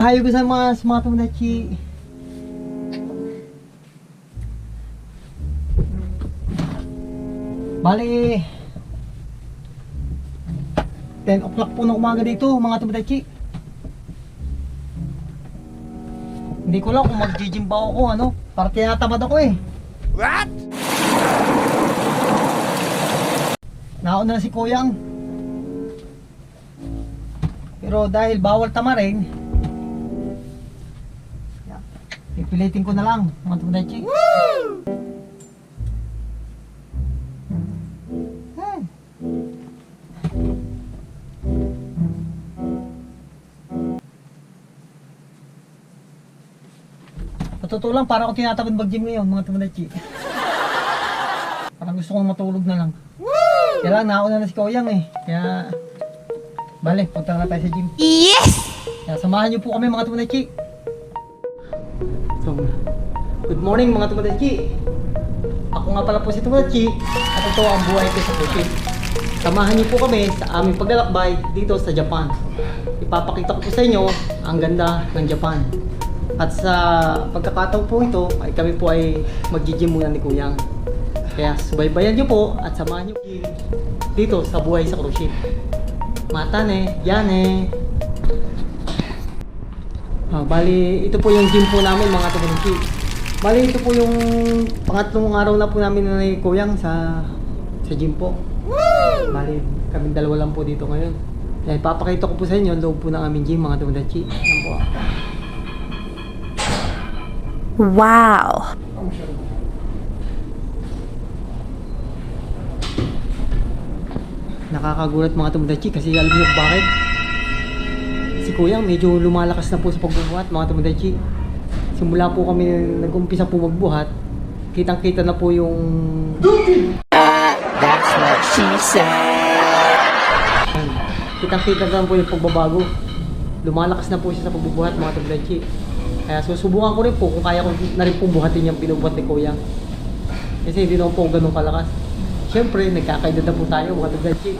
Hayo gozaimasu mga tomodachi. Bali 10 o'clock po ng umaga dito mga tomodachi. Hindi ko lang kung mag-gym ba ako ano, para tinatamad ako eh. What? Nauna na si Kuyang. Pero dahil bawal tamarin, pipilitin ko na lang mga tomodachi. Totoo lang, para ako tinatamad mag-gym ngayon mga tomodachi. Parang gusto kong matulog na lang. Kaya lang, nauna na si Kuyang eh. Kaya, bale, punta na tayo sa gym. Yes! Kaya samahan niyo po kami mga tomodachi. So, good morning mga tomodachi. Ako nga pala po si Tomodachi at ito ang buhay ko sa Kuship. Samahan niyo po kami sa aming paglalakbay dito sa Japan. Ipapakita ko po sa inyo ang ganda ng Japan. At sa pagkakataon po ito ay kami po ay mag-gym muna ni Kuyang. Kaya subaybayan niyo po at samahan niyo dito sa buhay sa cruise ship. Matane, yane. Bali, ito po yung gym po namin mga tomodachi. Bali, ito po yung pangatlong araw na po namin ni Kuyang sa gym po. Bali, kaming dalawa lang po dito ngayon. Kaya ipapakita ko po sa inyo ang loob po ng aming gym mga tomodachi. Yan po. Wow! Nakakagulat mga tomodachi kasi alam niyo bakit? Si Kuyang medyo lumalakas na po sa pagbubuhat mga tomodachi. Simula po kami nag-umpisa po magbuhat, kitang-kita na po yung That's what she said! kitang-kita na po yung pagbabago. Lumalakas na po siya sa pagbubuhat mga tomodachi. Kaya susubukan ko rin po kung kaya ko na rin po buhatin yung binubuhat ni Kuyang. Kasi hindi naman po ganun kalakas. Siyempre, nagkakaedad na po tayo mga tomodachi.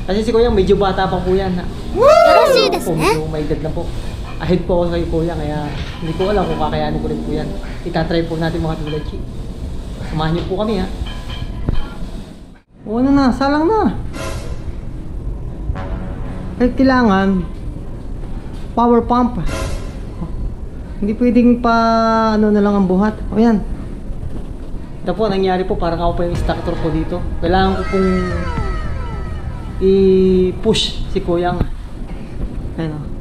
Kasi si Kuyang medyo bata pa po yan. Po, medyo may edad na po. Ahead po ako kay Kuyang, kaya hindi ko alam kung kakayanin ko rin po yan. Itatry po natin mga tomodachi. Samahan niyo po kami ha. O ano na, salang na. Kahit kailangan, power pump. Hindi pwedeng pa ano na lang ang buhat. O yan. Ito po, nangyari po, parang ako pa yung instructor po dito. Kailangan ko pong i-push si Kuyang. Ayan o.